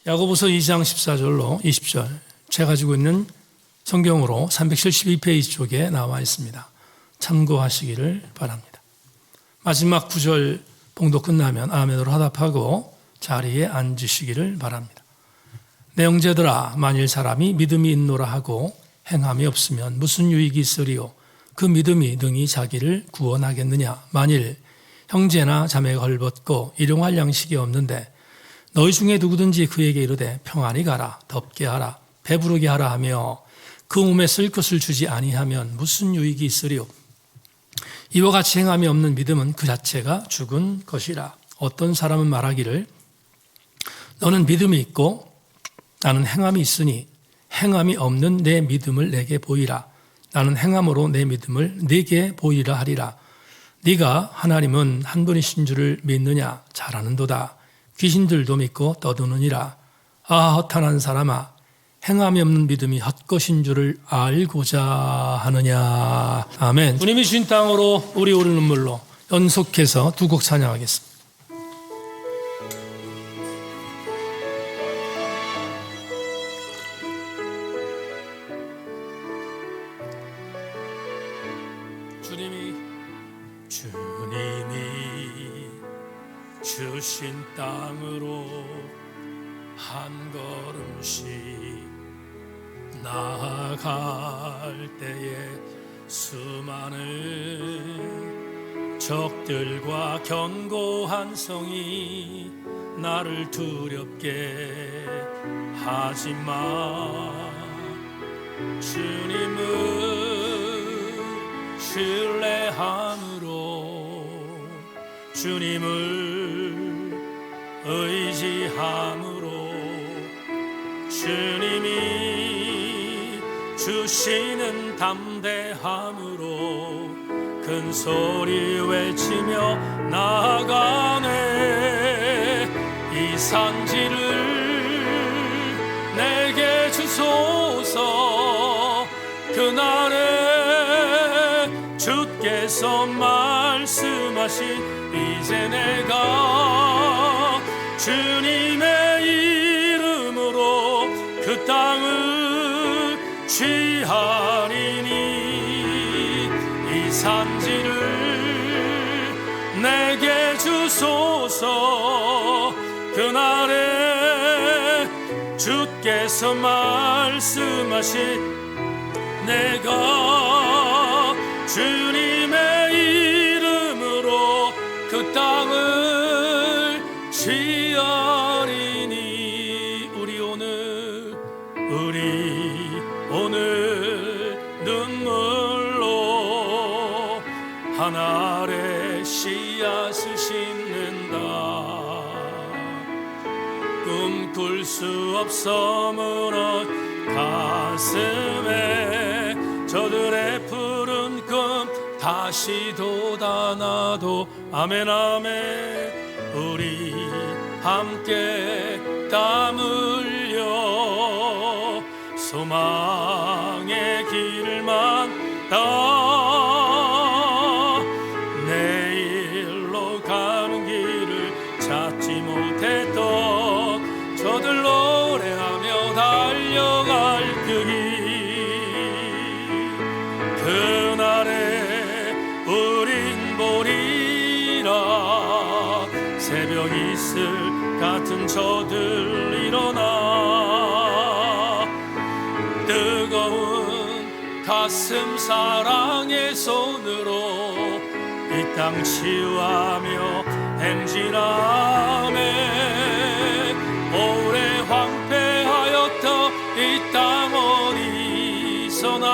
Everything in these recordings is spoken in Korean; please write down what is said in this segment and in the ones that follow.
야고보서 2장 14절로 20절, 제가 가지고 있는 성경으로 372페이지 쪽에 나와 있습니다. 참고하시기를 바랍니다. 마지막 9절 봉독 끝나면 아멘으로 화답하고 자리에 앉으시기를 바랍니다. 내 형제들아, 만일 사람이 믿음이 있노라 하고 행함이 없으면 무슨 유익이 있으리요? 그 믿음이 능히 자기를 구원하겠느냐? 만일 형제나 자매가 헐벗고 일용할 양식이 없는데 너희 중에 누구든지 그에게 이르되 평안히 가라, 덥게 하라, 배부르게 하라 하며 그 몸에 쓸 것을 주지 아니하면 무슨 유익이 있으리요? 이와 같이 행함이 없는 믿음은 그 자체가 죽은 것이라. 어떤 사람은 말하기를 너는 믿음이 있고 나는 행함이 있으니 행함이 없는 내 믿음을 내게 보이라. 나는 행함으로 내 믿음을 네게 보이라 하리라. 네가 하나님은 한 분이신 줄을 믿느냐? 잘 아는도다. 귀신들도 믿고 떠드느니라. 아, 허탄한 사람아, 행함이 없는 믿음이 헛것인 줄을 알고자 하느냐. 아멘. 주님이 주신 땅으로 우리 오른 눈물로 연속해서 두 곡 찬양하겠습니다. 주님이 주신 땅으로 한 걸음씩 나아갈 때에 수많은 적들과 견고한 성이 나를 두렵게 하지만 주님을 신뢰함으로 주님을 의지함으로 주님이 주시는 담대함으로 큰 소리 외치며 나아가네. 이 산지를 내게 주소서. 그날에 주께서 말씀하신 이제 내가 주님의 이름으로 그 땅을 취하리니 이 산지를 내게 주소서. 그날에 주께서 말씀하신 내가 주님의 이름으로 그 땅을 취하리니. 우리 오늘 눈물로 하늘에 씨앗을 심는다. 꿈꿀 수 없어 무너 가슴에 저들의 푸른 꿈 다시 돋아나도. 아멘 아멘. 우리 함께 땀 흘려 소망의 길을 만나 내일로 가는 길을 찾지 못했던 저들 노래하며 달려갈 그 길. 그날에 우린 보리라. 새벽 이슬 같은 저들 일어나 뜨거운 가슴 사랑의 손으로 이 땅 치유하며 행진하네. 오래 황폐하였던 이 땅 어디서나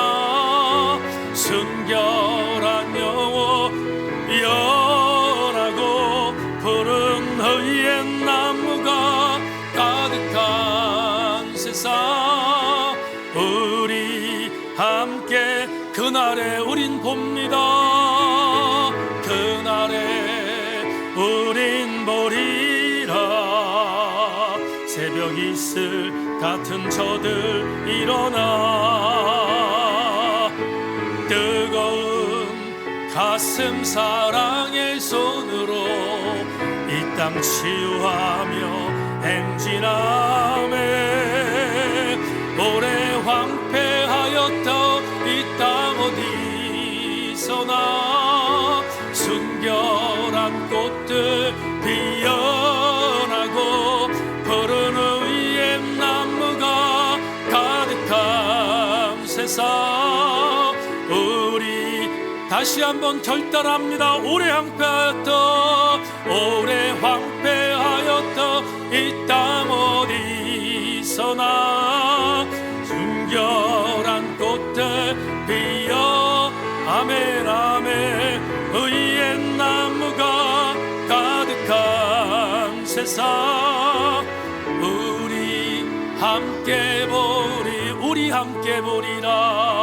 순결한 영원하고 푸른 의의 나무가 가득한 세상. 우리 함께 그날에 우린 봅니다. 그날에 우린 보리라. 새벽 이슬 같은 저들 일어나 뜨거운 가슴 사랑의 손으로 이 땅 치유하며 행진하며 다시 한번 결단합니다. 오래 황폐하였다 이 땅 어디서나 순결한 꽃들 피어 아멘 아멘 의의 나무가 가득한 세상 우리 함께 보리라 우리 함께 보리라.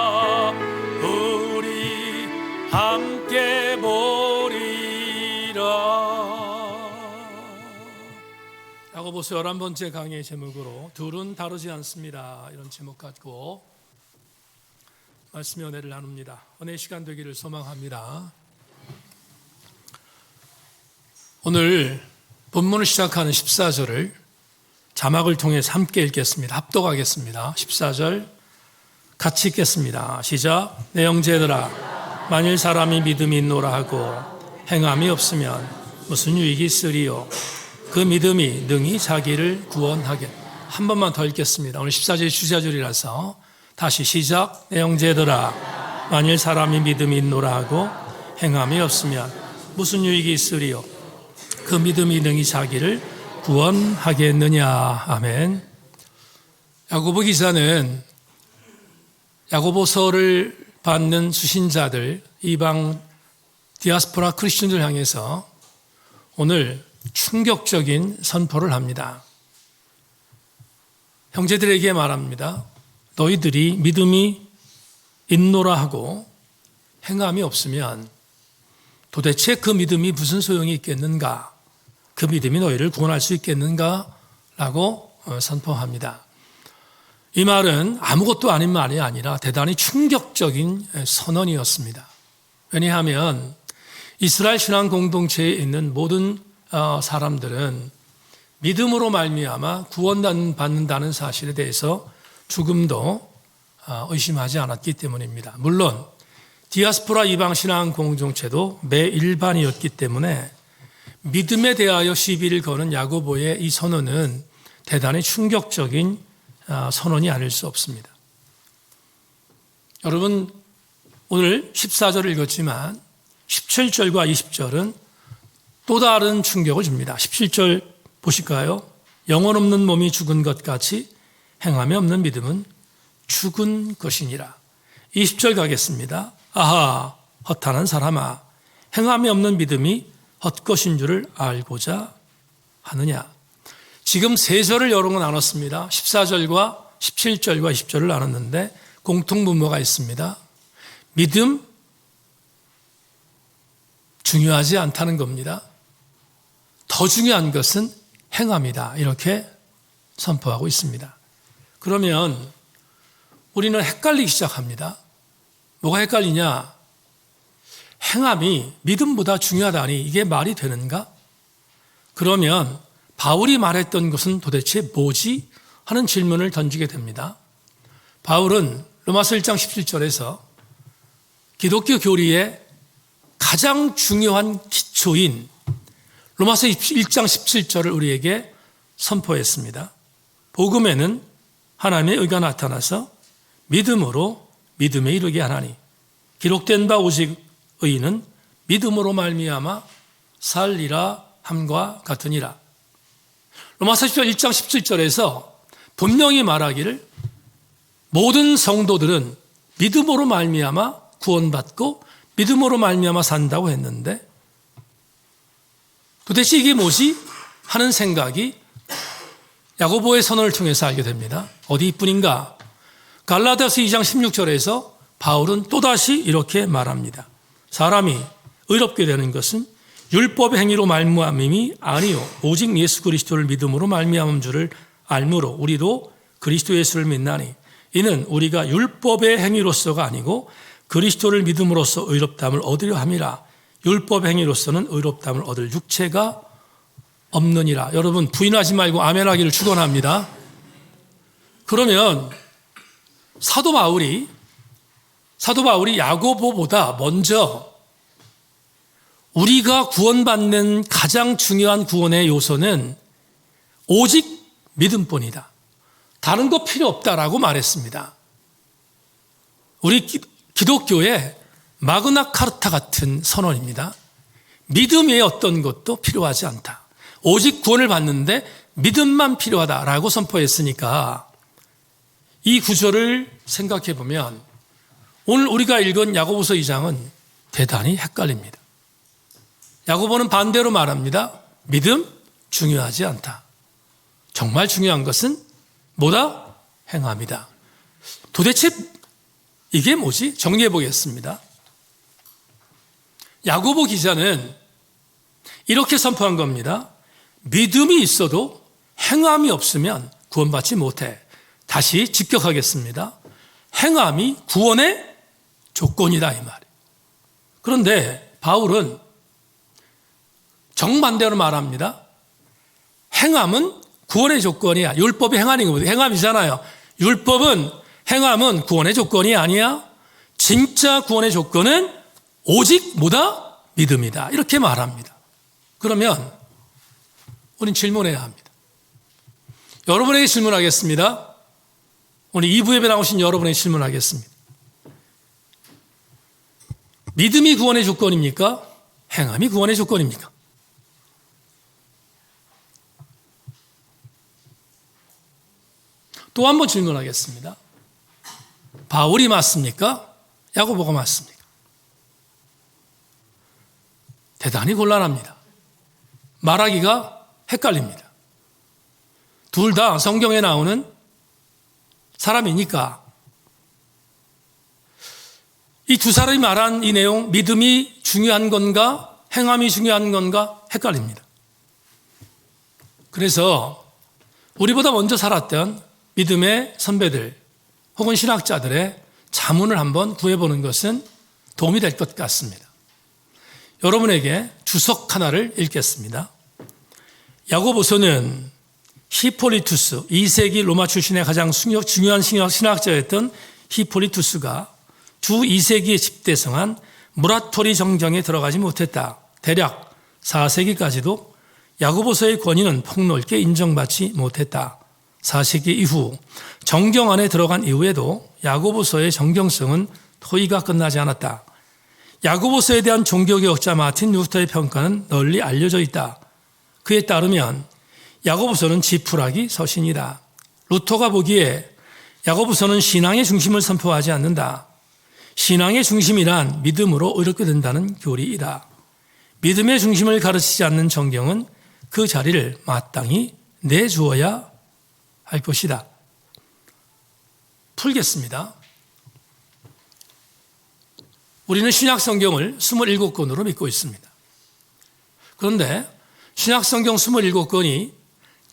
야고보서 11번째 강의의 제목으로 둘은 다르지 않습니다, 이런 제목 갖고 말씀의 은혜를 나눕니다. 은혜의 시간 되기를 소망합니다. 오늘 본문을 시작하는 14절을 자막을 통해서 함께 읽겠습니다. 합독하겠습니다. 14절 같이 읽겠습니다. 시작. 내 형제들아, 만일 사람이 믿음이 있노라 하고 행함이 없으면 무슨 유익이 있으리요? 그 믿음이 능히 자기를 구원하게. 한 번만 더 읽겠습니다. 오늘 14절이 주제절이라서 다시 시작. 내 형제들아, 만일 사람이 믿음이 있노라 하고 행함이 없으면 무슨 유익이 있으리요? 그 믿음이 능히 자기를 구원하겠느냐. 아멘. 야고보 기자는 야고보서를 받는 수신자들, 이방 디아스포라 크리스천들 향해서 오늘 충격적인 선포를 합니다. 형제들에게 말합니다. 너희들이 믿음이 있노라 하고 행함이 없으면 도대체 그 믿음이 무슨 소용이 있겠는가? 그 믿음이 너희를 구원할 수 있겠는가? 라고 선포합니다. 이 말은 아무것도 아닌 말이 아니라 대단히 충격적인 선언이었습니다. 왜냐하면 이스라엘 신앙 공동체에 있는 모든 사람들은 믿음으로 말미암아 구원받는다는 사실에 대해서 조금도 의심하지 않았기 때문입니다. 물론 디아스포라 이방 신앙 공동체도 매일반이었기 때문에 믿음에 대하여 시비를 거는 야고보의 이 선언은 대단히 충격적인 선언이 아닐 수 없습니다. 여러분, 오늘 14절을 읽었지만 17절과 20절은 또 다른 충격을 줍니다. 17절 보실까요? 영혼 없는 몸이 죽은 것 같이 행함이 없는 믿음은 죽은 것이니라. 20절 가겠습니다. 아하, 허탄한 사람아, 행함이 없는 믿음이 헛것인 줄을 알고자 하느냐. 지금 세 절을 여러 번 나눴습니다. 14절과 17절과 20절을 나눴는데 공통분모가 있습니다. 믿음 중요하지 않다는 겁니다. 더 중요한 것은 행함이다, 이렇게 선포하고 있습니다. 그러면 우리는 헷갈리기 시작합니다. 뭐가 헷갈리냐? 행함이 믿음보다 중요하다니 이게 말이 되는가? 그러면 바울이 말했던 것은 도대체 뭐지? 하는 질문을 던지게 됩니다. 바울은 로마서 1장 17절에서 기독교 교리의 가장 중요한 기초인 로마서 1장 17절을 우리에게 선포했습니다. 복음에는 하나님의 의가 나타나서 믿음으로 믿음에 이르게 하나니 기록된 바 오직 의인은 믿음으로 말미암아 살리라 함과 같으니라. 로마서 1장 17절에서 분명히 말하기를 모든 성도들은 믿음으로 말미암아 구원받고 믿음으로 말미암아 산다고 했는데 도대체 이게 뭐지? 하는 생각이 야고보의 선언을 통해서 알게 됩니다. 어디뿐인가? 갈라디아서 2장 16절에서 바울은 또다시 이렇게 말합니다. 사람이 의롭게 되는 것은 율법의 행위로 말미암음이 아니요 오직 예수 그리스도를 믿음으로 말미암은 줄을 알므로 우리도 그리스도 예수를 믿나니 이는 우리가 율법의 행위로서가 아니고 그리스도를 믿음으로써 의롭다함을 얻으려 함이라. 율법의 행위로서는 의롭다함을 얻을 육체가 없느니라. 여러분 부인하지 말고 아멘하기를 축원합니다. 그러면 사도 바울이 야고보보다 먼저 우리가 구원받는 가장 중요한 구원의 요소는 오직 믿음뿐이다. 다른 거 필요 없다라고 말했습니다. 우리 기독교의 마그나 카르타 같은 선언입니다. 믿음 외에 어떤 것도 필요하지 않다. 오직 구원을 받는데 믿음만 필요하다라고 선포했으니까 이 구절을 생각해 보면 오늘 우리가 읽은 야고보서 2장은 대단히 헷갈립니다. 야고보는 반대로 말합니다. 믿음 중요하지 않다. 정말 중요한 것은 뭐다? 행함이다. 도대체 이게 뭐지? 정리해 보겠습니다. 야고보 기자는 이렇게 선포한 겁니다. 믿음이 있어도 행함이 없으면 구원받지 못해. 다시 직격하겠습니다. 행함이 구원의 조건이다 이 말이에요. 그런데 바울은 정반대로 말합니다. 행함은 구원의 조건이야. 율법이 행하는 거거든요. 행함이잖아요. 율법은 행함은 구원의 조건이 아니야. 진짜 구원의 조건은 오직 뭐다? 믿음이다. 이렇게 말합니다. 그러면 우린 질문해야 합니다. 여러분에게 질문하겠습니다. 오늘 2부 예배 나오신 여러분에게 질문하겠습니다. 믿음이 구원의 조건입니까? 행함이 구원의 조건입니까? 또 한 번 질문하겠습니다. 바울이 맞습니까? 야고보가 맞습니까? 대단히 곤란합니다. 말하기가 헷갈립니다. 둘 다 성경에 나오는 사람이니까 이 두 사람이 말한 이 내용, 믿음이 중요한 건가, 행함이 중요한 건가 헷갈립니다. 그래서 우리보다 먼저 살았던 믿음의 선배들 혹은 신학자들의 자문을 한번 구해보는 것은 도움이 될 것 같습니다. 여러분에게 주석 하나를 읽겠습니다. 야고보서는 히폴리투스, 2세기 로마 출신의 가장 중요한 신학자였던 히폴리투스가 주 2세기에 집대성한 무라토리 정경에 들어가지 못했다. 대략 4세기까지도 야고보서의 권위는 폭넓게 인정받지 못했다. 4세기 이후 정경 안에 들어간 이후에도 야고보서의 정경성은 토의가 끝나지 않았다. 야고보서에 대한 종교개혁자 마틴 루터의 평가는 널리 알려져 있다. 그에 따르면 야고보서는 지푸라기 서신이다. 루터가 보기에 야고보서는 신앙의 중심을 선포하지 않는다. 신앙의 중심이란 믿음으로 이렇게 된다는 교리이다. 믿음의 중심을 가르치지 않는 정경은 그 자리를 마땅히 내주어야 할 것이다. 풀겠습니다. 우리는 신약성경을 27권으로 믿고 있습니다. 그런데 신약성경 27권이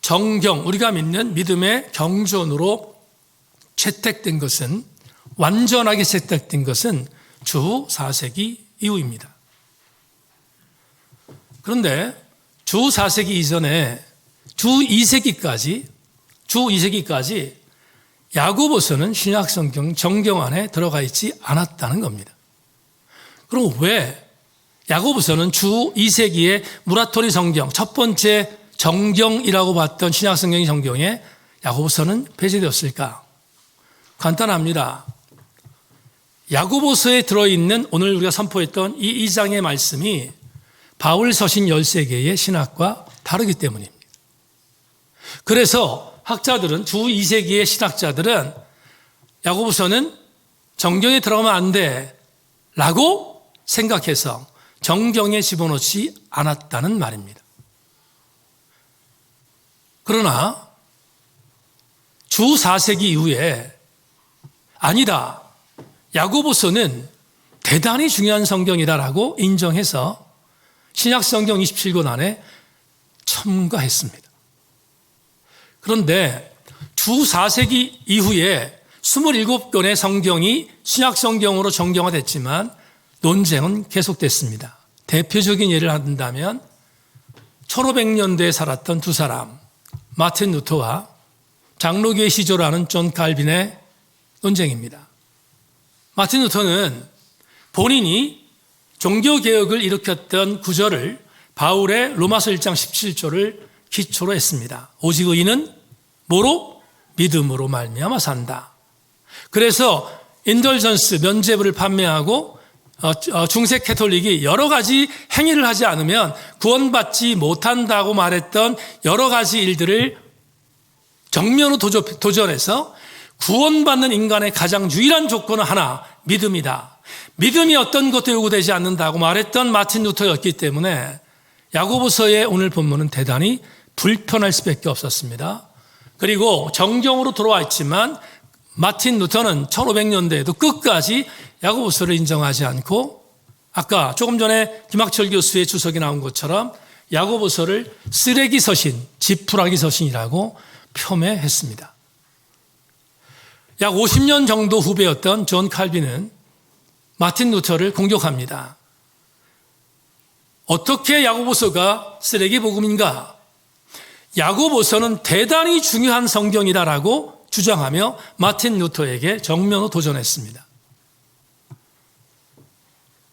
정경, 우리가 믿는 믿음의 경전으로 채택된 것은, 완전하게 채택된 것은 주 4세기 이후입니다. 그런데 주 4세기 이전에 주 2세기까지 야고보서는 신약성경 정경 안에 들어가 있지 않았다는 겁니다. 그럼 왜 야고보서는 주 2세기의 무라토리 성경, 첫 번째 정경이라고 봤던 신약성경의 정경에 야고보서는 배제되었을까? 간단합니다. 야고보서에 들어있는 오늘 우리가 선포했던 이 2장의 말씀이 바울 서신 13개의 신학과 다르기 때문입니다. 그래서 학자들은, 주 2세기의 신학자들은 야고보서는 정경에 들어가면 안 돼 라고 생각해서 정경에 집어넣지 않았다는 말입니다. 그러나 주 4세기 이후에 아니다, 야고보서는 대단히 중요한 성경이다라고 인정해서 신약성경 27권 안에 첨가했습니다. 그런데 주 4세기 이후에 27권의 성경이 신약성경으로 정경화됐지만 논쟁은 계속됐습니다. 대표적인 예를 한다면 1500년대에 살았던 두 사람, 마틴 루터와 장로교의 시조라는 존 칼빈의 논쟁입니다. 마틴 루터는 본인이 종교개혁을 일으켰던 구절을 바울의 로마서 1장 17절을 기초로 했습니다. 오직 의인은 뭐로? 믿음으로 말미암아 산다. 그래서 인덜전스, 면죄부를 판매하고 중세 캐톨릭이 여러 가지 행위를 하지 않으면 구원받지 못한다고 말했던 여러 가지 일들을 정면으로 도전해서 구원받는 인간의 가장 유일한 조건은 하나, 믿음이다. 믿음이 어떤 것도 요구되지 않는다고 말했던 마틴 루터였기 때문에 야고보서의 오늘 본문은 대단히 불편할 수밖에 없었습니다. 그리고 정경으로 들어와 있지만 마틴 루터는 1500년대에도 끝까지 야고보서를 인정하지 않고 아까 조금 전에 김학철 교수의 주석이 나온 것처럼 야고보서를 쓰레기 서신, 지푸라기 서신이라고 폄훼했습니다. 약 50년 정도 후배였던 존 칼빈은 마틴 루터를 공격합니다. 어떻게 야고보서가 쓰레기 복음인가? 야고보서는 대단히 중요한 성경이다라고 주장하며 마틴 루터에게 정면으로 도전했습니다.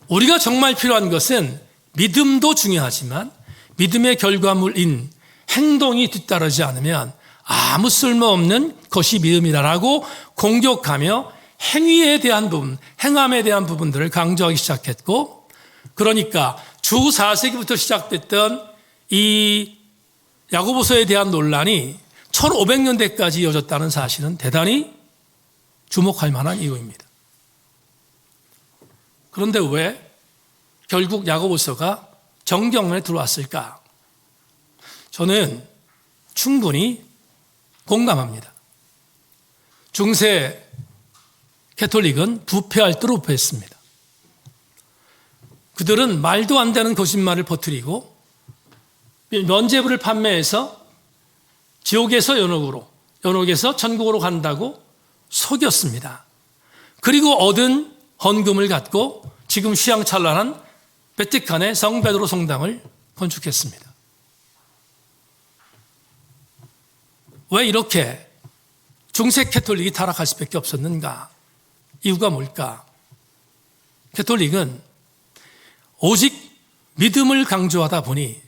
우리가 정말 필요한 것은 믿음도 중요하지만 믿음의 결과물인 행동이 뒤따르지 않으면 아무 쓸모없는 것이 믿음이다라고 공격하며 행위에 대한 부분, 행함에 대한 부분들을 강조하기 시작했고, 그러니까 주 4세기부터 시작됐던 이 야고보서에 대한 논란이 1500년대까지 이어졌다는 사실은 대단히 주목할 만한 이유입니다. 그런데 왜 결국 야고보서가 정경에 들어왔을까? 저는 충분히 공감합니다. 중세 캐톨릭은 부패할 대로 부패했습니다. 그들은 말도 안 되는 거짓말을 퍼뜨리고 면죄부를 판매해서 지옥에서 연옥으로, 연옥에서 천국으로 간다고 속였습니다. 그리고 얻은 헌금을 갖고 지금 휘황찬란한 베티칸의 성베드로 성당을 건축했습니다. 왜 이렇게 중세 캐톨릭이 타락할 수밖에 없었는가? 이유가 뭘까? 캐톨릭은 오직 믿음을 강조하다 보니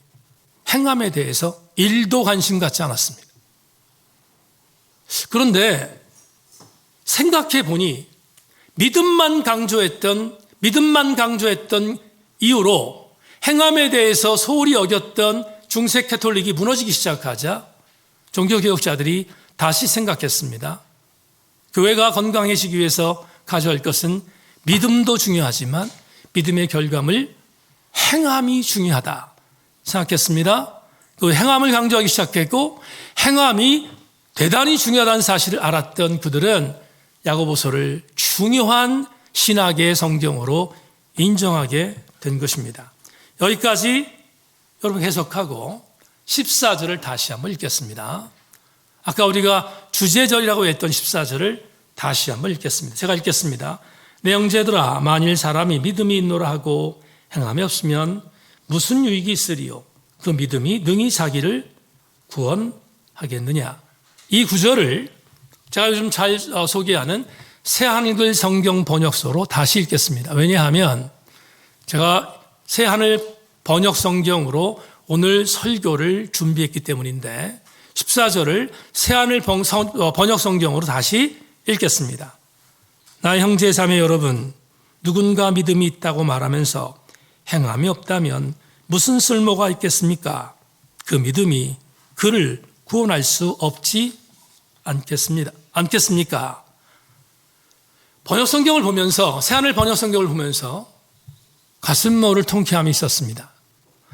행함에 대해서 일도 관심 갖지 않았습니다. 그런데 생각해 보니 믿음만 강조했던 이유로 행함에 대해서 소홀히 여겼던 중세 캐톨릭이 무너지기 시작하자 종교개혁자들이 다시 생각했습니다. 교회가 건강해지기 위해서 가져야 할 것은 믿음도 중요하지만 믿음의 결과물 행함이 중요하다 생각했습니다. 그 행함을 강조하기 시작했고 행함이 대단히 중요하다는 사실을 알았던 그들은 야고보서를 중요한 신학의 성경으로 인정하게 된 것입니다. 여기까지 여러분 해석하고 14절을 다시 한번 읽겠습니다. 아까 우리가 주제절이라고 했던 14절을 다시 한번 읽겠습니다. 제가 읽겠습니다. 내 형제들아, 만일 사람이 믿음이 있노라 하고 행함이 없으면 무슨 유익이 있으리요? 그 믿음이 능히 자기를 구원하겠느냐? 이 구절을 제가 요즘 잘 소개하는 새한글 성경 번역서로 다시 읽겠습니다. 왜냐하면 제가 새하늘 번역 성경으로 오늘 설교를 준비했기 때문인데 14절을 새하늘 번역 성경으로 다시 읽겠습니다. 나의 형제 자매 여러분, 누군가 믿음이 있다고 말하면서 행함이 없다면 무슨 쓸모가 있겠습니까? 그 믿음이 그를 구원할 수 없지 않겠습니까? 번역 성경을 보면서, 새하늘 번역 성경을 보면서 가슴모를 통쾌함이 있었습니다.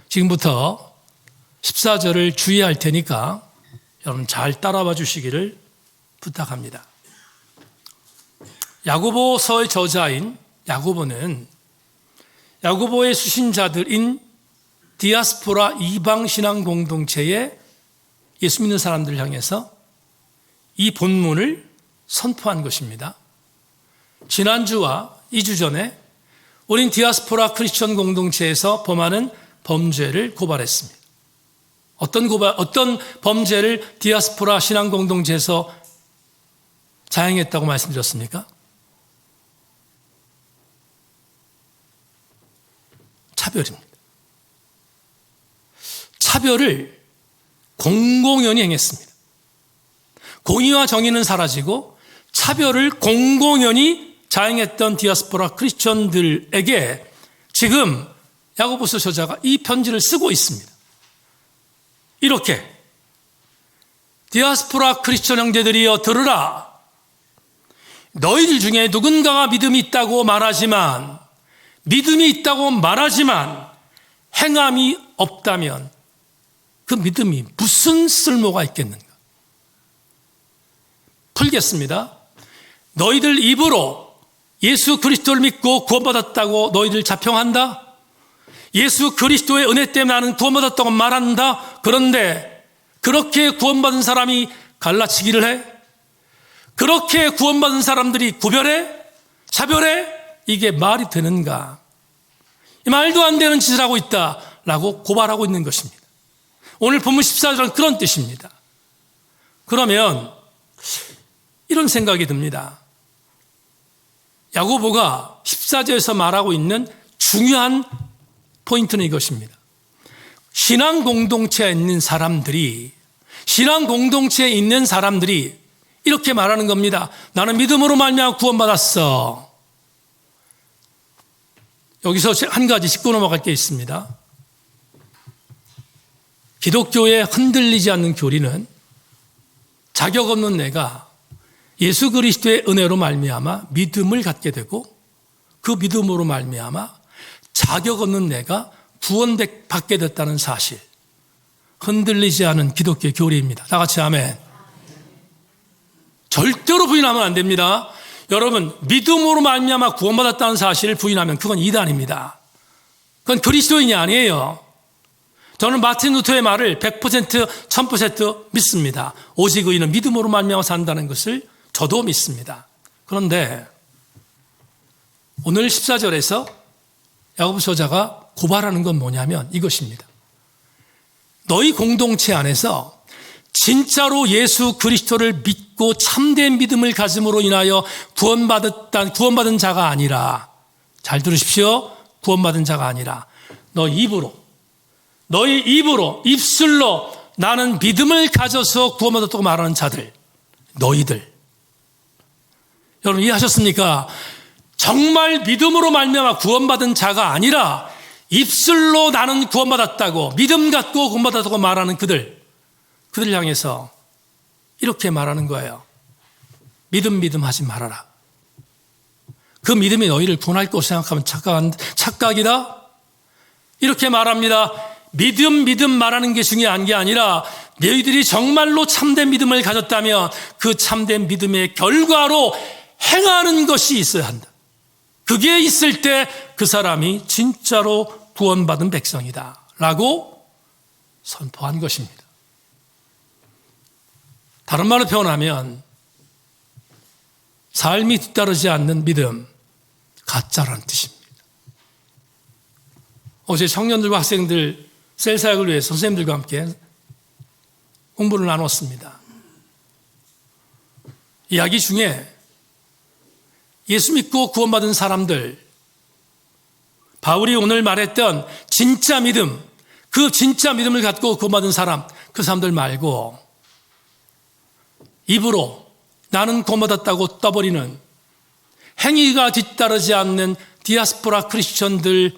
지금부터 14절을 주의할 테니까 여러분 잘 따라와 주시기를 부탁합니다. 야고보서의 저자인 야고보는 야고보의 수신자들인 디아스포라 이방신앙 공동체에 예수 믿는 사람들을 향해서 이 본문을 선포한 것입니다. 지난주와 2주 전에 우린 디아스포라 크리스천 공동체에서 범하는 범죄를 고발했습니다. 어떤 범죄를 디아스포라 신앙 공동체에서 자행했다고 말씀드렸습니까? 차별입니다. 차별을 공공연히 행했습니다. 공의와 정의는 사라지고 차별을 공공연히 자행했던 디아스포라 크리스천들에게 지금 야고보서 저자가 이 편지를 쓰고 있습니다. 이렇게 디아스포라 크리스천 형제들이여 들으라. 너희들 중에 누군가가 믿음이 있다고 말하지만 행함이 없다면 그 믿음이 무슨 쓸모가 있겠는가? 풀겠습니다. 너희들 입으로 예수 그리스도를 믿고 구원받았다고 너희들 자평한다? 예수 그리스도의 은혜 때문에 나는 구원받았다고 말한다? 그런데 그렇게 구원받은 사람이 갈라치기를 해? 그렇게 구원받은 사람들이 구별해? 차별해? 이게 말이 되는가? 말도 안 되는 짓을 하고 있다라고 고발하고 있는 것입니다. 오늘 본문 14절은 그런 뜻입니다. 그러면 이런 생각이 듭니다. 야고보가 14절에서 말하고 있는 중요한 포인트는 이것입니다. 신앙 공동체에 있는 사람들이 이렇게 말하는 겁니다. 나는 믿음으로 말미암아 구원받았어. 여기서 한 가지 짚고 넘어갈 게 있습니다. 기독교에 흔들리지 않는 교리는 자격 없는 내가 예수 그리스도의 은혜로 말미암아 믿음을 갖게 되고 그 믿음으로 말미암아 자격 없는 내가 구원받게 됐다는 사실, 흔들리지 않은 기독교 교리입니다. 다 같이 아멘. 절대로 부인하면 안 됩니다. 여러분, 믿음으로 말미암아 구원받았다는 사실을 부인하면 그건 이단입니다. 그건 그리스도인이 아니에요. 저는 마틴 루터의 말을 100%, 1000% 믿습니다. 오직 의인은 믿음으로 말미암아 산다는 것을 저도 믿습니다. 그런데 오늘 14절에서 야고보서 저자가 고발하는 건 뭐냐면 이것입니다. 너희 공동체 안에서 진짜로 예수 그리스도를 믿고 참된 믿음을 가짐으로 인하여 구원받은 자가 아니라, 잘 들으십시오. 구원받은 자가 아니라 너희 입으로 입술로 나는 믿음을 가져서 구원받았다고 말하는 자들, 너희들. 여러분 이해하셨습니까? 정말 믿음으로 말미암아 구원받은 자가 아니라 입술로 나는 구원받았다고, 믿음 갖고 구원받았다고 말하는 그들을 향해서 이렇게 말하는 거예요. 믿음 하지 말아라. 그 믿음이 너희를 구원할 것을 생각하면 착각이다. 이렇게 말합니다. 믿음 말하는 게 중요한 게 아니라 너희들이 정말로 참된 믿음을 가졌다면 그 참된 믿음의 결과로 행하는 것이 있어야 한다. 그게 있을 때 그 사람이 진짜로 구원받은 백성이다 라고 선포한 것입니다. 다른 말로 표현하면 삶이 뒤따르지 않는 믿음, 가짜라는 뜻입니다. 어제 청년들과 학생들 셀 사역을 위해 선생님들과 함께 공부를 나눴습니다. 이야기 중에 예수 믿고 구원받은 사람들, 바울이 오늘 말했던 진짜 믿음, 그 진짜 믿음을 갖고 구원받은 사람, 그 사람들 말고 입으로 나는 구원받았다고 떠버리는 행위가 뒤따르지 않는 디아스포라 크리스천들,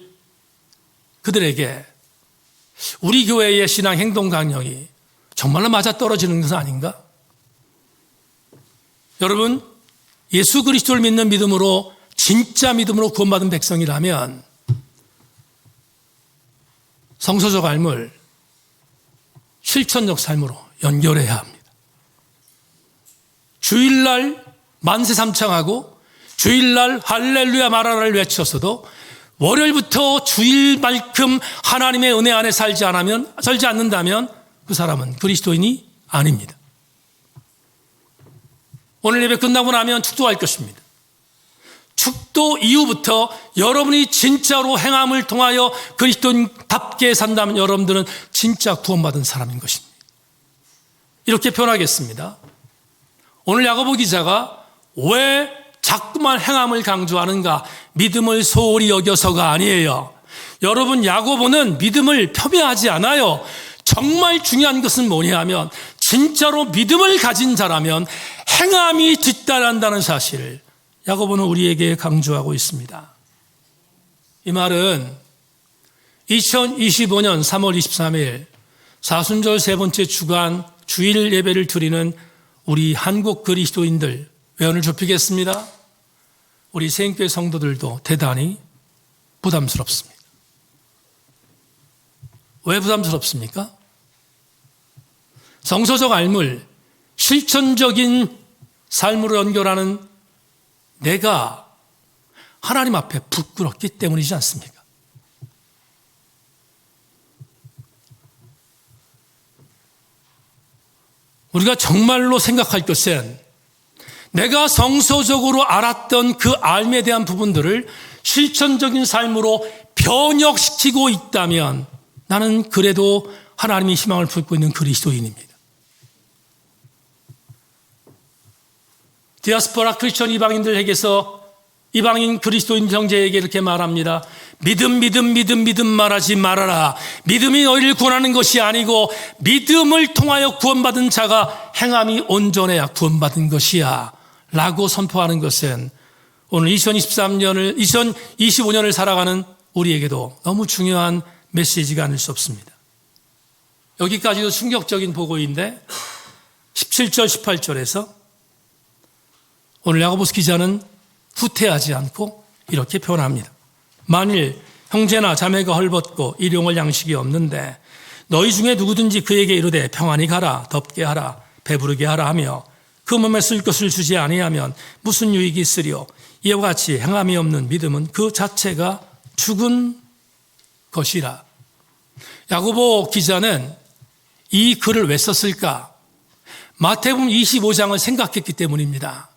그들에게 우리 교회의 신앙 행동 강령이 정말로 맞아떨어지는 것은 아닌가? 여러분, 예수 그리스도를 믿는 믿음으로, 진짜 믿음으로 구원받은 백성이라면 성서적 삶을 실천적 삶으로 연결해야 합니다. 주일날 만세 삼창하고 주일날 할렐루야 마라나를 외쳤어도 월요일부터 주일만큼 하나님의 은혜 안에 살지 않는다면 그 사람은 그리스도인이 아닙니다. 오늘 예배 끝나고 나면 축도할 것입니다. 축도 이후부터 여러분이 진짜로 행함을 통하여 그리스도인답게 산다면 여러분들은 진짜 구원받은 사람인 것입니다. 이렇게 표현하겠습니다. 오늘 야고보 기자가 왜 자꾸만 행함을 강조하는가? 믿음을 소홀히 여겨서가 아니에요. 여러분, 야고보는 믿음을 폄훼하지 않아요. 정말 중요한 것은 뭐냐 하면 진짜로 믿음을 가진 자라면 행함이 뒤따른다는 사실을 야고보는 우리에게 강조하고 있습니다. 이 말은 2025년 3월 23일 사순절 세 번째 주간 주일 예배를 드리는 우리 한국 그리스도인들 외연을 좁히겠습니다. 우리 세인교회 성도들도 대단히 부담스럽습니다. 왜 부담스럽습니까? 성서적 알물, 실천적인 삶으로 연결하는 내가 하나님 앞에 부끄럽기 때문이지 않습니까? 우리가 정말로 생각할 것은 내가 성서적으로 알았던 그 알에 대한 부분들을 실천적인 삶으로 변혁시키고 있다면 나는 그래도 하나님이 희망을 품고 있는 그리스도인입니다. 디아스포라 크리스천 이방인들에게서 이방인 그리스도인 형제에게 이렇게 말합니다. 믿음 말하지 말아라. 믿음이 너희를 구원하는 것이 아니고 믿음을 통하여 구원받은 자가 행함이 온전해야 구원받은 것이야 라고 선포하는 것은 오늘 2025년을 살아가는 우리에게도 너무 중요한 메시지가 아닐 수 없습니다. 여기까지도 충격적인 보고인데 17절 18절에서 오늘 야고보스 기자는 후퇴하지 않고 이렇게 표현합니다. 만일 형제나 자매가 헐벗고 일용할 양식이 없는데 너희 중에 누구든지 그에게 이르되 평안히 가라, 덥게 하라, 배부르게 하라 하며 그 몸에 쓸 것을 주지 아니하면 무슨 유익이 있으리요. 이와 같이 행함이 없는 믿음은 그 자체가 죽은 것이라. 야고보 기자는 이 글을 왜 썼을까? 마태복음 25장을 생각했기 때문입니다.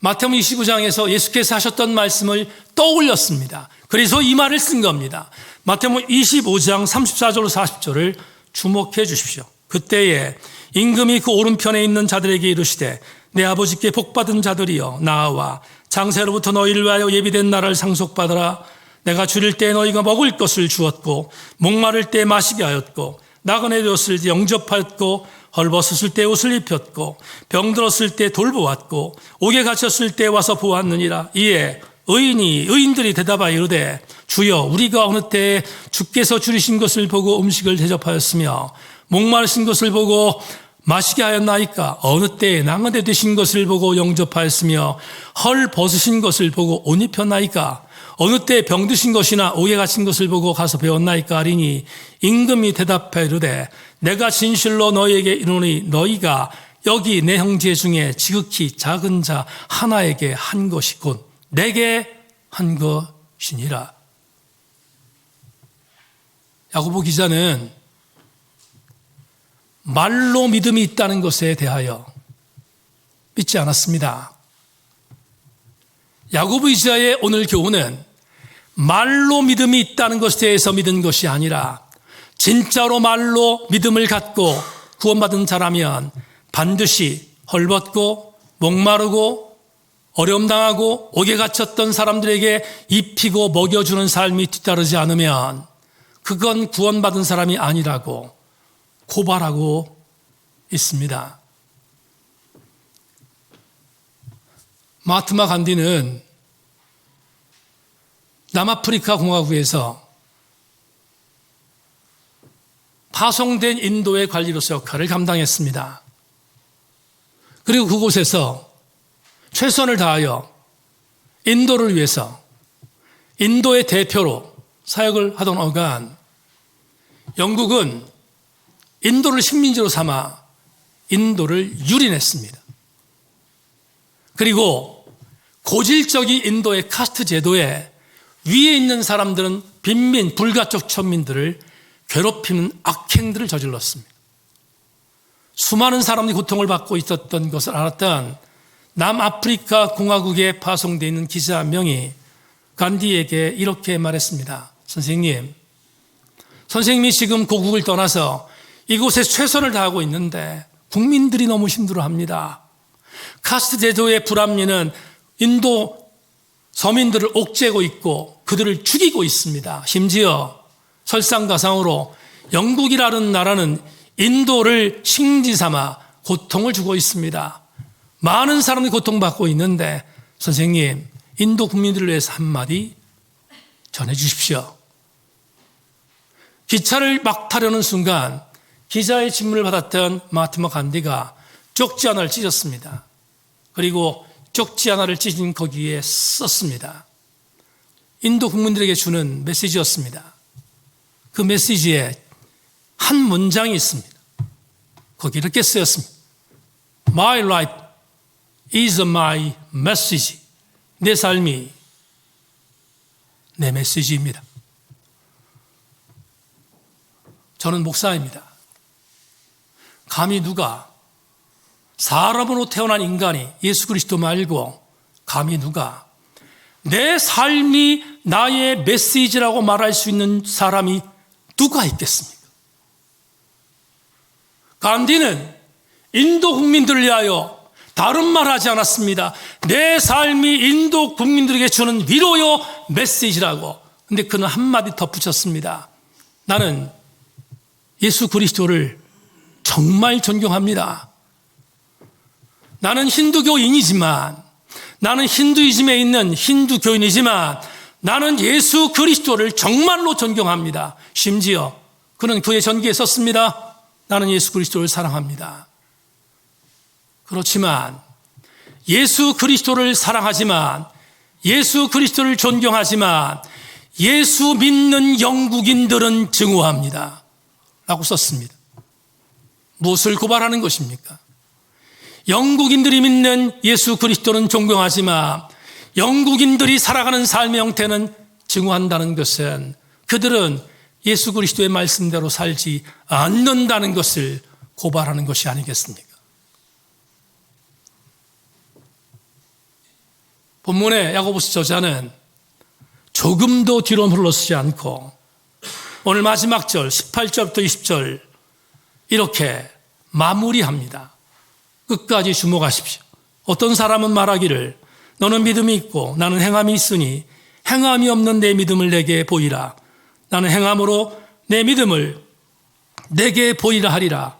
마태복음 25장에서 예수께서 하셨던 말씀을 떠올렸습니다. 그래서 이 말을 쓴 겁니다. 마태복음 25장 34절로 40절을 주목해 주십시오. 그때에 임금이 그 오른편에 있는 자들에게 이르시되 내 아버지께 복받은 자들이여 나와 장세로부터 너희를 위하여 예비된 나라를 상속받으라. 내가 줄일 때 너희가 먹을 것을 주었고 목마를 때 마시게 하였고 나그네 되었을 때 영접하였고 헐벗었을 때 옷을 입혔고 병들었을 때 돌보았고 옥에 갇혔을 때 와서 보았느니라. 이에 의인들이 대답하여 이르되 주여 우리가 어느 때에 주께서 줄이신 것을 보고 음식을 대접하였으며 목마르신 것을 보고 마시게 하였나이까? 어느 때에 나그네 되신 것을 보고 영접하였으며 헐벗으신 것을 보고 옷 입혔나이까? 어느 때에 병드신 것이나 옥에 갇힌 것을 보고 가서 배웠나이까 하리니 임금이 대답하여 이르되 내가 진실로 너희에게 이르노니 너희가 여기 내 형제 중에 지극히 작은 자 하나에게 한 것이 곧 내게 한 것이니라. 야고보 기자는 말로 믿음이 있다는 것에 대하여 믿지 않았습니다. 야고보 기자의 오늘 교훈은 말로 믿음이 있다는 것에 대해서 믿은 것이 아니라 진짜로 말로 믿음을 갖고 구원받은 자라면 반드시 헐벗고 목마르고 어려움 당하고 옥에 갇혔던 사람들에게 입히고 먹여주는 삶이 뒤따르지 않으면 그건 구원받은 사람이 아니라고 고발하고 있습니다. 마하트마 간디는 남아프리카 공화국에서 파송된 인도의 관리로서 역할을 감당했습니다. 그리고 그곳에서 최선을 다하여 인도를 위해서 인도의 대표로 사역을 하던 어간 영국은 인도를 식민지로 삼아 인도를 유린했습니다. 그리고 고질적인 인도의 카스트 제도에 위에 있는 사람들은 빈민, 불가촉 천민들을 괴롭히는 악행들을 저질렀습니다. 수많은 사람들이 고통을 받고 있었던 것을 알았던 남아프리카 공화국에 파송되어 있는 기자 한 명이 간디에게 이렇게 말했습니다. 선생님이 지금 고국을 떠나서 이곳에 최선을 다하고 있는데 국민들이 너무 힘들어합니다. 카스트 제도의 불합리는 인도 서민들을 옥죄고 있고 그들을 죽이고 있습니다. 심지어 설상가상으로 영국이라는 나라는 인도를 식민지 삼아 고통을 주고 있습니다. 많은 사람이 고통받고 있는데 선생님, 인도 국민들을 위해서 한마디 전해주십시오. 기차를 막 타려는 순간 기자의 질문을 받았던 마하트마 간디가 쪽지 하나를 찢었습니다. 그리고 쪽지 하나를 찢은 거기에 썼습니다. 인도 국민들에게 주는 메시지였습니다. 그 메시지에 한 문장이 있습니다. 거기 이렇게 쓰였습니다. My life is my message. 내 삶이 내 메시지입니다. 저는 목사입니다. 감히 누가 사람으로 태어난 인간이 예수 그리스도 말고 감히 누가 내 삶이 나의 메시지라고 말할 수 있는 사람이 누가 있겠습니까? 간디는 인도 국민들을 위하여 다른 말 하지 않았습니다. 내 삶이 인도 국민들에게 주는 위로요 메시지라고. 근데 그는 한마디 덧붙였습니다. 나는 예수 그리스도를 정말 존경합니다. 나는 힌두교인이지만, 나는 힌두이즘에 있는 힌두교인이지만 나는 예수 그리스도를 정말로 존경합니다. 심지어 그는 그의 전기에 썼습니다. 나는 예수 그리스도를 사랑합니다. 그렇지만 예수 그리스도를 사랑하지만, 예수 그리스도를 존경하지만 예수 믿는 영국인들은 증오합니다 라고 썼습니다. 무엇을 고발하는 것입니까? 영국인들이 믿는 예수 그리스도는 존경하지만 영국인들이 살아가는 삶의 형태는 증오한다는 것은 그들은 예수 그리스도의 말씀대로 살지 않는다는 것을 고발하는 것이 아니겠습니까? 본문의 야고보서 저자는 조금도 뒤로 물러서지 않고 오늘 마지막 절 18절부터 20절 이렇게 마무리합니다. 끝까지 주목하십시오. 어떤 사람은 말하기를 너는 믿음이 있고 나는 행함이 있으니 행함이 없는 내 믿음을 내게 보이라. 나는 행함으로 내 믿음을 내게 보이라 하리라.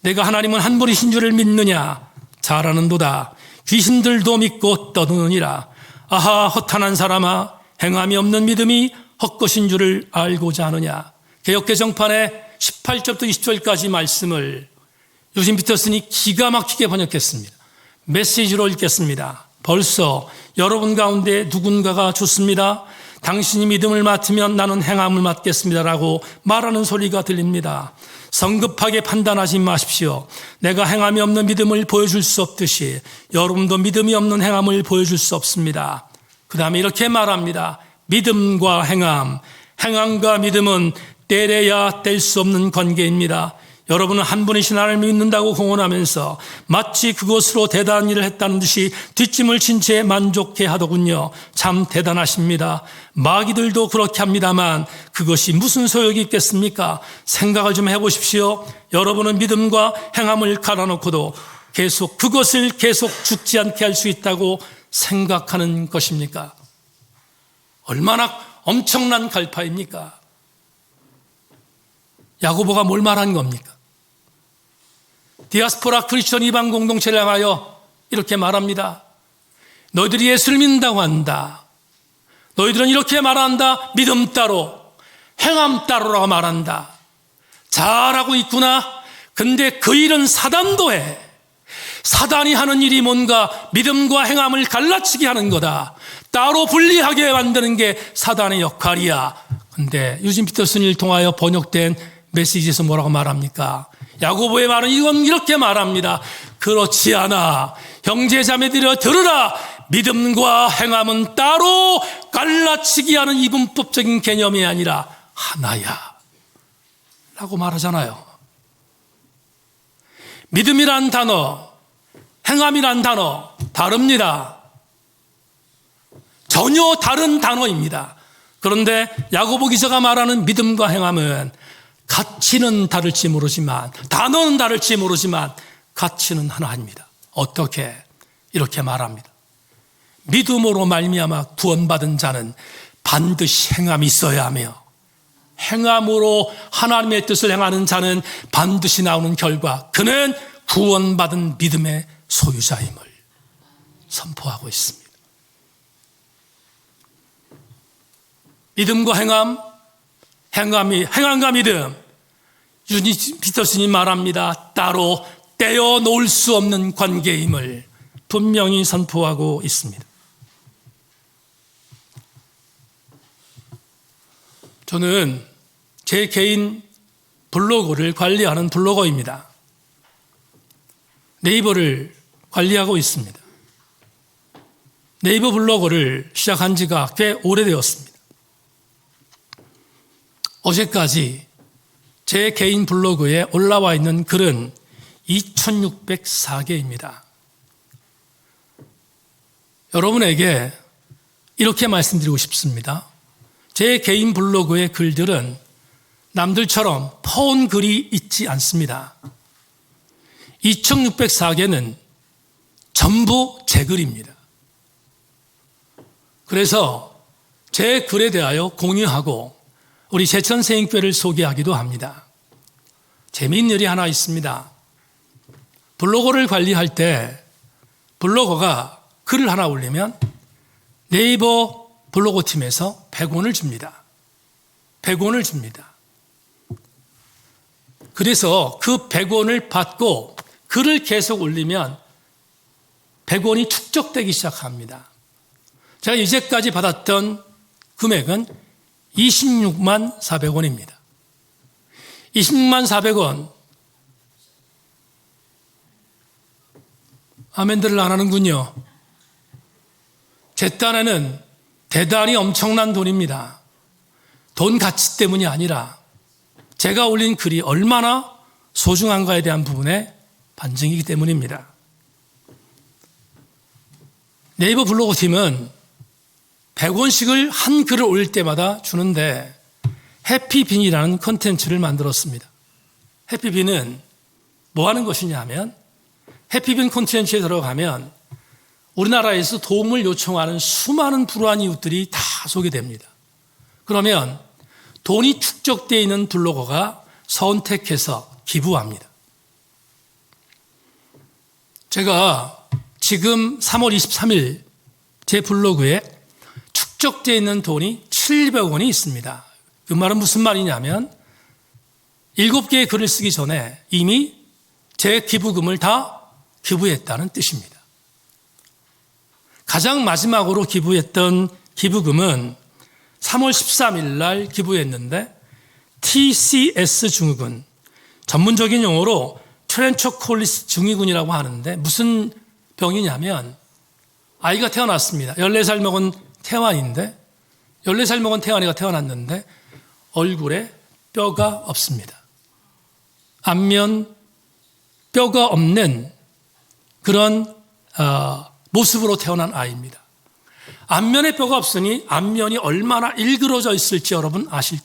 내가 하나님은 한 분이신 줄을 믿느냐? 잘 아는도다. 귀신들도 믿고 떠드느니라. 아하, 허탄한 사람아, 행함이 없는 믿음이 헛것인 줄을 알고자 하느냐. 개역개정판의 18절부터 20절까지 말씀을 유진 피터슨이 기가 막히게 번역했습니다. 메시지로 읽겠습니다. 벌써 여러분 가운데 누군가가 좋습니다. 당신이 믿음을 맡으면 나는 행함을 맡겠습니다라고 말하는 소리가 들립니다. 성급하게 판단하지 마십시오. 내가 행함이 없는 믿음을 보여줄 수 없듯이 여러분도 믿음이 없는 행함을 보여줄 수 없습니다. 그 다음에 이렇게 말합니다. 믿음과 행함, 행함과 믿음은 떼려야 뗄 수 없는 관계입니다. 여러분은 한 분이신 하나님을 믿는다고 공언하면서 마치 그것으로 대단한 일을 했다는 듯이 뒷짐을 진 채 만족해 하더군요. 참 대단하십니다. 마귀들도 그렇게 합니다만 그것이 무슨 소용이 있겠습니까? 생각을 좀 해보십시오. 여러분은 믿음과 행함을 갈아놓고도 그것을 계속 죽지 않게 할 수 있다고 생각하는 것입니까? 얼마나 엄청난 갈파입니까? 야고보가 뭘 말한 겁니까? 디아스포라 크리스천 이방 공동체를 향하여 이렇게 말합니다. 너희들이 예수를 믿는다고 한다. 너희들은 이렇게 말한다. 믿음 따로, 행함 따로라고 말한다. 잘하고 있구나. 근데 그 일은 사단도 해. 사단이 하는 일이 뭔가 믿음과 행함을 갈라치게 하는 거다. 따로 분리하게 만드는 게 사단의 역할이야. 근데 유진 피터슨을 통하여 번역된 메시지에서 뭐라고 말합니까? 야고보의 말은 이건 이렇게 말합니다. 그렇지 않아. 형제자매들여 들으라. 믿음과 행함은 따로 갈라치기 하는 이분법적인 개념이 아니라 하나야 라고 말하잖아요. 믿음이란 단어, 행함이란 단어 다릅니다. 전혀 다른 단어입니다. 그런데 야고보 기자가 말하는 믿음과 행함은 가치는 다를지 모르지만, 단어는 다를지 모르지만 가치는 하나입니다. 어떻게? 이렇게 말합니다. 믿음으로 말미암아 구원받은 자는 반드시 행함이 있어야 하며, 행함으로 하나님의 뜻을 행하는 자는 반드시 나오는 결과, 그는 구원받은 믿음의 소유자임을 선포하고 있습니다. 믿음과 행함과 믿음. 유진 피터슨이 말합니다. 따로 떼어 놓을 수 없는 관계임을 분명히 선포하고 있습니다. 저는 제 개인 블로그를 관리하는 블로거입니다. 네이버를 관리하고 있습니다. 네이버 블로그를 시작한 지가 꽤 오래되었습니다. 어제까지 제 개인 블로그에 올라와 있는 글은 2604개입니다. 여러분에게 이렇게 말씀드리고 싶습니다. 제 개인 블로그의 글들은 남들처럼 퍼온 글이 있지 않습니다. 2604개는 전부 제 글입니다. 그래서 제 글에 대하여 공유하고 우리 제천세인교회를 소개하기도 합니다. 재미있는 일이 하나 있습니다. 블로거를 관리할 때 블로거가 글을 하나 올리면 네이버 블로거 팀에서 100원을 줍니다. 100원을 줍니다. 그래서 그 100원을 받고 글을 계속 올리면 100원이 축적되기 시작합니다. 제가 이제까지 받았던 금액은 26만 400원입니다. 26만 400원. 아멘들을 안 하는군요. 제 딴에는 대단히 엄청난 돈입니다. 돈 가치 때문이 아니라 제가 올린 글이 얼마나 소중한가에 대한 부분의 반증이기 때문입니다. 네이버 블로그 팀은 100원씩을 한 글을 올릴 때마다 주는데 해피빈이라는 콘텐츠를 만들었습니다. 해피빈은 뭐 하는 것이냐 하면 해피빈 콘텐츠에 들어가면 우리나라에서 도움을 요청하는 수많은 불우한 이웃들이 다 소개됩니다. 그러면 돈이 축적되어 있는 블로거가 선택해서 기부합니다. 제가 지금 3월 23일 제 블로그에 축적되어 있는 돈이 700원이 있습니다. 그 말은 무슨 말이냐면 7개의 글을 쓰기 전에 이미 제 기부금을 다 기부했다는 뜻입니다. 가장 마지막으로 기부했던 기부금은 3월 13일 날 기부했는데 TCS 증후군, 전문적인 용어로 트렌초콜리스 증후군이라고 하는데 무슨 병이냐면 아이가 태어났습니다. 14살 먹은 태환인데 14살 먹은 태환이가 태어났는데 얼굴에 뼈가 없습니다. 안면 뼈가 없는 그런 모습으로 태어난 아이입니다. 안면에 뼈가 없으니 안면이 얼마나 일그러져 있을지 여러분 아실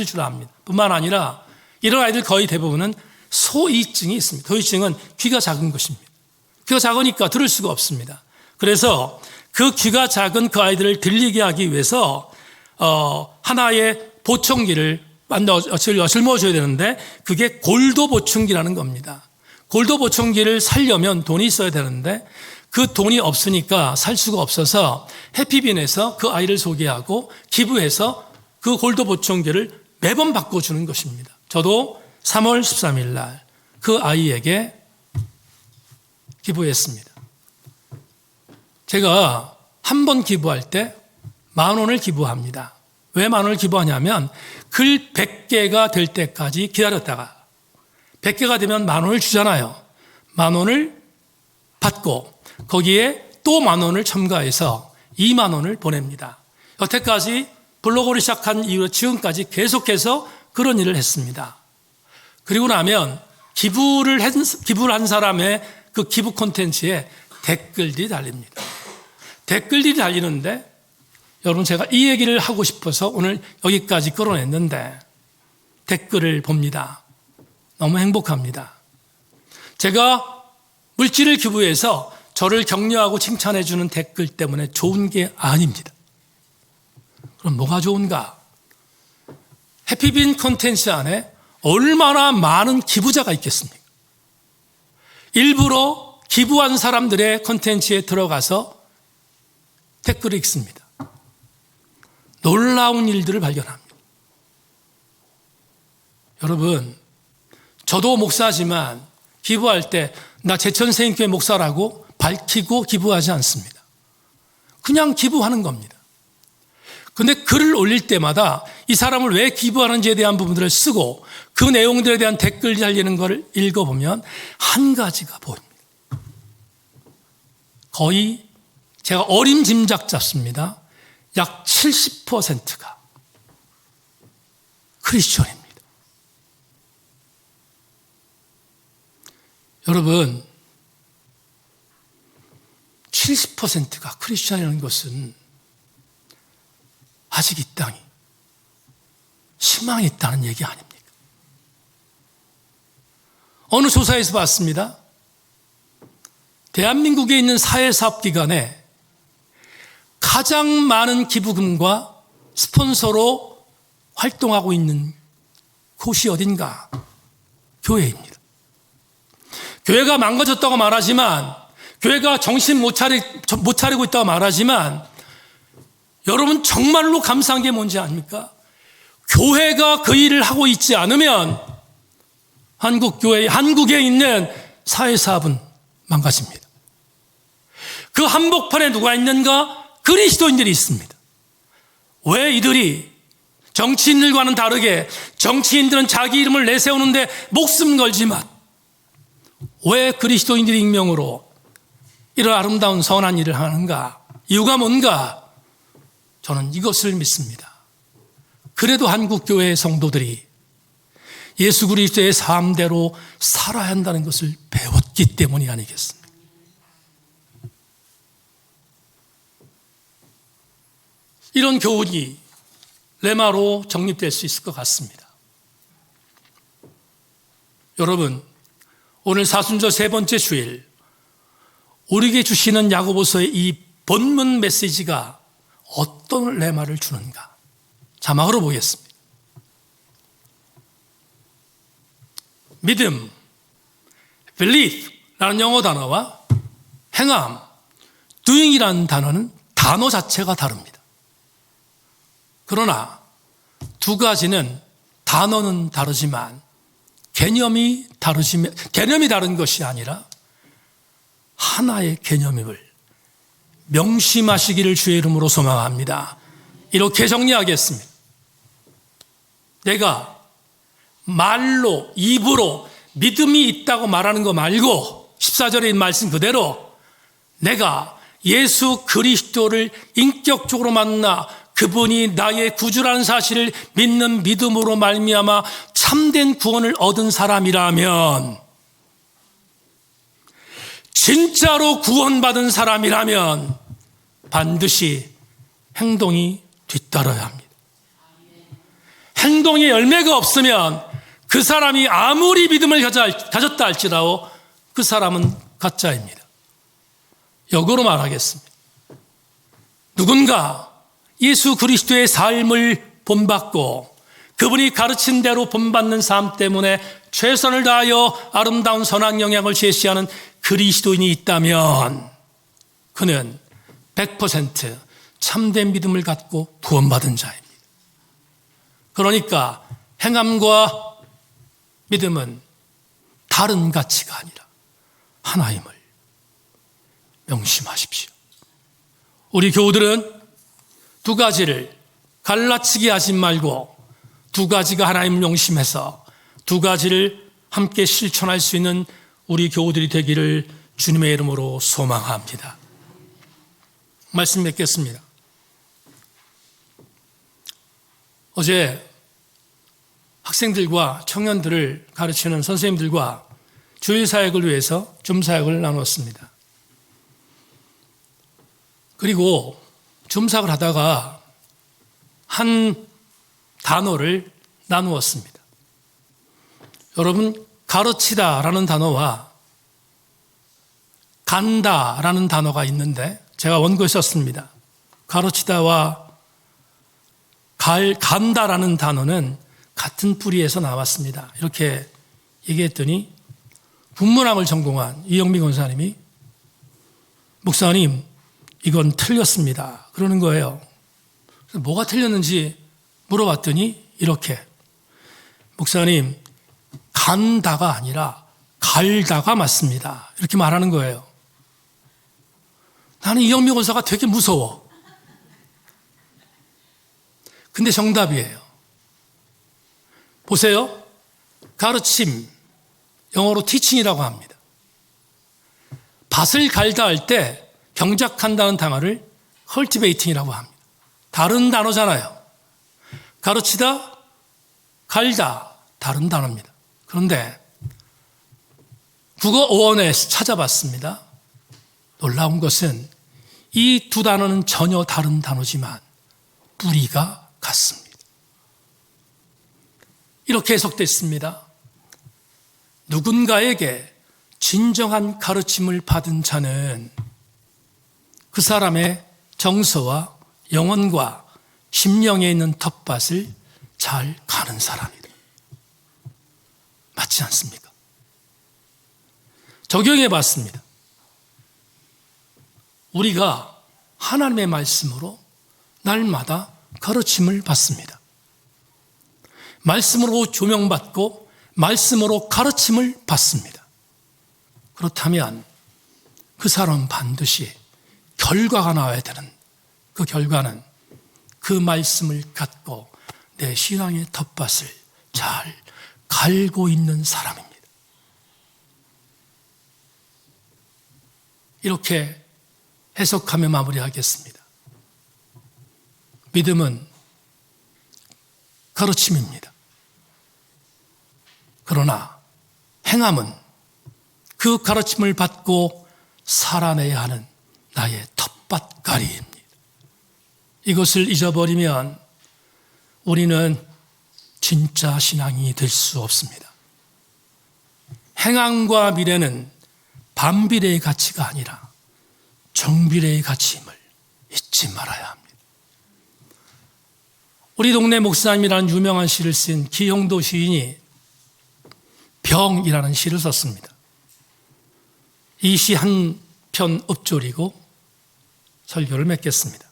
줄 압니다. 뿐만 아니라 이런 아이들 거의 대부분은 소이증이 있습니다. 소이증은 귀가 작은 것입니다. 귀가 작으니까 들을 수가 없습니다. 그래서 그 귀가 작은 그 아이들을 들리게 하기 위해서 하나의 보청기를 짊어줘야 되는데 그게 골도 보청기라는 겁니다. 골도 보청기를 사려면 돈이 있어야 되는데 그 돈이 없으니까 살 수가 없어서 해피빈에서 그 아이를 소개하고 기부해서 그 골도 보청기를 매번 바꿔주는 것입니다. 저도 3월 13일 날 그 아이에게 기부했습니다. 제가 한 번 기부할 때 10,000원을 기부합니다. 왜 10,000원을 기부하냐면 글 100개가 될 때까지 기다렸다가 100개가 되면 10,000원을 주잖아요. 10,000원을 받고 거기에 또 10,000원을 첨가해서 20,000원을 보냅니다. 여태까지 블로그를 시작한 이후로 지금까지 계속해서 그런 일을 했습니다. 그리고 나면 기부를 한 사람의 그 기부 콘텐츠에 댓글들이 달립니다. 댓글들이 달리는데 여러분 제가 이 얘기를 하고 싶어서 오늘 여기까지 끌어냈는데 댓글을 봅니다. 너무 행복합니다. 제가 물질을 기부해서 저를 격려하고 칭찬해 주는 댓글 때문에 좋은 게 아닙니다. 그럼 뭐가 좋은가? 해피빈 콘텐츠 안에 얼마나 많은 기부자가 있겠습니까? 일부러 기부한 사람들의 콘텐츠에 들어가서 댓글을 읽습니다. 놀라운 일들을 발견합니다. 여러분, 저도 목사지만 기부할 때 나 제천생교회 목사라고 밝히고 기부하지 않습니다. 그냥 기부하는 겁니다. 근데 글을 올릴 때마다 이 사람을 왜 기부하는지에 대한 부분들을 쓰고 그 내용들에 대한 댓글 달리는 걸 읽어보면 한 가지가 보입니다. 거의 제가 어림짐작 잡습니다. 약 70%가 크리스천입니다. 여러분, 70%가 크리스천이라는 것은 아직 이 땅이 희망이 있다는 얘기 아닙니까? 어느 조사에서 봤습니다. 대한민국에 있는 사회사업기관에 가장 많은 기부금과 스폰서로 활동하고 있는 곳이 어딘가? 교회입니다. 교회가 망가졌다고 말하지만, 교회가 정신 못 차리고 있다고 말하지만, 여러분 정말로 감사한 게 뭔지 아닙니까? 교회가 그 일을 하고 있지 않으면 한국에 있는 사회사업은 망가집니다. 그 한복판에 누가 있는가? 그리스도인들이 있습니다. 왜 이들이 정치인들과는 다르게, 정치인들은 자기 이름을 내세우는데 목숨 걸지만 왜 그리스도인들이 익명으로 이런 아름다운 선한 일을 하는가? 이유가 뭔가? 저는 이것을 믿습니다. 그래도 한국교회의 성도들이 예수 그리스도의 삶대로 살아야 한다는 것을 배웠기 때문이 아니겠습니까? 이런 교훈이 레마로 정립될 수 있을 것 같습니다. 여러분, 오늘 사순절 세 번째 주일, 우리에게 주시는 야고보서의 이 본문 메시지가 어떤 레마를 주는가? 자막으로 보겠습니다. 믿음, believe라는 영어 단어와 행함, doing이라는 단어는 단어 자체가 다릅니다. 그러나 두 가지는 단어는 다르지만 개념이 다른 것이 아니라 하나의 개념임을 명심하시기를 주의 이름으로 소망합니다. 이렇게 정리하겠습니다. 내가 말로, 입으로 믿음이 있다고 말하는 거 말고 14절의 말씀 그대로 내가 예수 그리스도를 인격적으로 만나 그분이 나의 구주라는 사실을 믿는 믿음으로 말미암아 참된 구원을 얻은 사람이라면, 진짜로 구원받은 사람이라면 반드시 행동이 뒤따라야 합니다. 행동의 열매가 없으면 그 사람이 아무리 믿음을 가졌다 할지라도 그 사람은 가짜입니다. 역으로 말하겠습니다. 누군가 예수 그리스도의 삶을 본받고 그분이 가르친 대로 본받는 삶 때문에 최선을 다하여 아름다운 선한 영향을 제시하는 그리스도인이 있다면 그는 100% 참된 믿음을 갖고 구원받은 자입니다. 그러니까 행함과 믿음은 다른 가치가 아니라 하나임을 명심하십시오. 우리 교우들은 두 가지를 갈라치기 하지 말고 두 가지가 하나님을 명심해서 두 가지를 함께 실천할 수 있는 우리 교우들이 되기를 주님의 이름으로 소망합니다. 말씀 맺겠습니다. 어제 학생들과 청년들을 가르치는 선생님들과 주일 사역을 위해서 줌 사역을 나눴습니다. 그리고 줌 사역을 하다가 한 단어를 나누었습니다. 여러분, 가르치다라는 단어와 간다라는 단어가 있는데 제가 원고에 썼습니다. 가르치다와 간다라는 단어는 같은 뿌리에서 나왔습니다. 이렇게 얘기했더니 국문학을 전공한 이영미 권사님이 목사님, 이건 틀렸습니다. 그러는 거예요. 뭐가 틀렸는지 물어봤더니 이렇게, 목사님, 간다가 아니라 갈다가 맞습니다. 이렇게 말하는 거예요. 나는 이영미 권사가 되게 무서워. 근데 정답이에요. 보세요. 가르침, 영어로 teaching이라고 합니다. 밭을 갈다 할 때 경작한다는 단어를 cultivating이라고 합니다. 다른 단어잖아요. 가르치다, 갈다, 다른 단어입니다. 그런데 국어어원에 찾아봤습니다. 놀라운 것은 이 두 단어는 전혀 다른 단어지만 뿌리가 같습니다. 이렇게 해석됐습니다. 누군가에게 진정한 가르침을 받은 자는 그 사람의 정서와 영혼과 심령에 있는 텃밭을 잘 가는 사람이다. 맞지 않습니까? 적용해 봤습니다. 우리가 하나님의 말씀으로 날마다 가르침을 받습니다. 말씀으로 조명받고 말씀으로 가르침을 받습니다. 그렇다면 그 사람은 반드시 결과가 나와야 되는, 그 결과는 그 말씀을 갖고 내 신앙의 텃밭을 잘 갈고 있는 사람입니다. 이렇게 해석하며 마무리하겠습니다. 믿음은 가르침입니다. 그러나 행함은 그 가르침을 받고 살아내야 하는 나의 텃밭갈이입니다. 이것을 잊어버리면 우리는 진짜 신앙이 될 수 없습니다. 행함과 미래는 반비례의 가치가 아니라 정비례의 가치임을 잊지 말아야 합니다. 우리 동네 목사님이라는 유명한 시를 쓴 기영도 시인이 병이라는 시를 썼습니다. 이 시 한 편 읊조리고 설교를 맺겠습니다.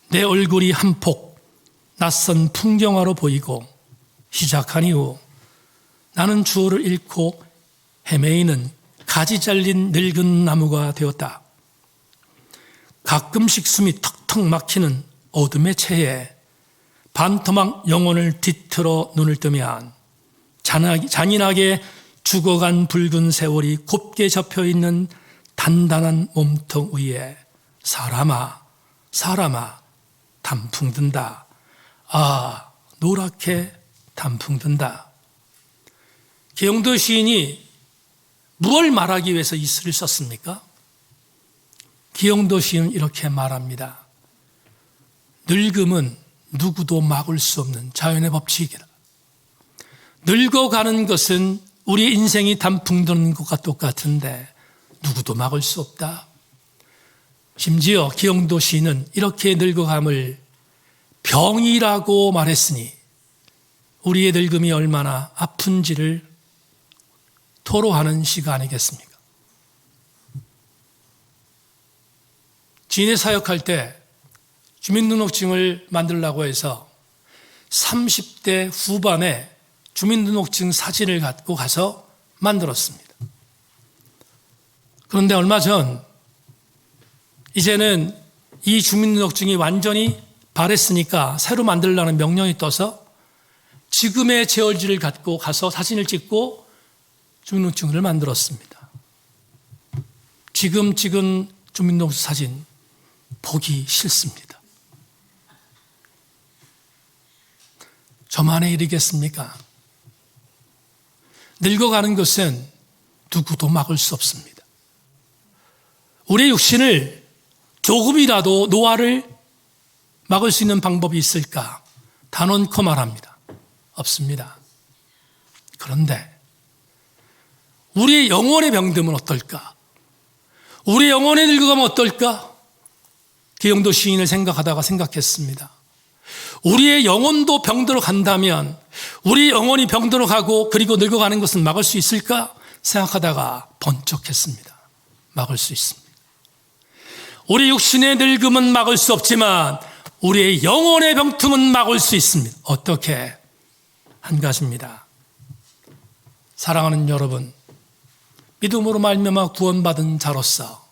내 얼굴이 한 폭 낯선 풍경화로 보이고 시작한 이후 나는 주어를 잃고 헤매이는 가지 잘린 늙은 나무가 되었다. 가끔씩 숨이 턱턱 막히는 어둠의 채에 반토막 영혼을 뒤틀어 눈을 뜨면 잔인하게 죽어간 붉은 세월이 곱게 접혀있는 단단한 몸통 위에 사람아 단풍 든다. 아, 노랗게 단풍 든다. 기영도 시인이 무엇을 말하기 위해서 이 시를 썼습니까? 기영도 시인은 이렇게 말합니다. 늙음은 누구도 막을 수 없는 자연의 법칙이다. 늙어가는 것은 우리 인생이 단풍 드는 것과 똑같은데 누구도 막을 수 없다. 심지어 기영도 시인은 이렇게 늙어감을 병이라고 말했으니 우리의 늙음이 얼마나 아픈지를 토로하는 시가 아니겠습니까? 진해 사역할 때 주민등록증을 만들려고 해서 30대 후반에 주민등록증 사진을 갖고 가서 만들었습니다. 그런데 얼마 전 이제는 이 주민등록증이 완전히 발했으니까 새로 만들려는 명령이 떠서 지금의 제얼지를 갖고 가서 사진을 찍고 주민등록증을 만들었습니다. 지금 찍은 주민등록증 사진 보기 싫습니다. 저만의 일이겠습니까? 늙어가는 것은 누구도 막을 수 없습니다. 우리의 육신을 조금이라도 노화를 막을 수 있는 방법이 있을까? 단언코 말합니다. 없습니다. 그런데 우리의 영혼의 병듦은 어떨까? 우리의 영혼의 늙어가면 어떨까? 기영도 시인을 생각하다가 생각했습니다. 우리의 영혼도 병들어 간다면 우리 영혼이 병들어 가고 그리고 늙어가는 것은 막을 수 있을까? 생각하다가 번쩍했습니다. 막을 수 있습니다. 우리 육신의 늙음은 막을 수 없지만 우리의 영혼의 병tum은 막을 수 있습니다. 어떻게? 한 가지입니다. 사랑하는 여러분, 믿음으로 말미암아 구원받은 자로서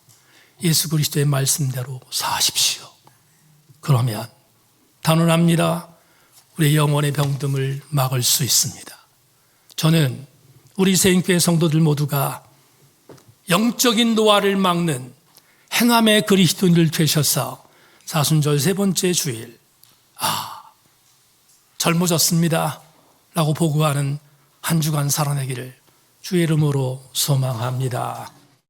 예수 그리스도의 말씀대로 사십시오. 그러면 단언합니다. 우리의 영혼의 병듦을 막을 수 있습니다. 저는 우리 세인교회 성도들 모두가 영적인 노화를 막는 행함의 그리스도인들 되셔서 사순절 세 번째 주일 젊어졌습니다 라고 보고하는 한 주간 살아내기를 주의 이름으로 소망합니다.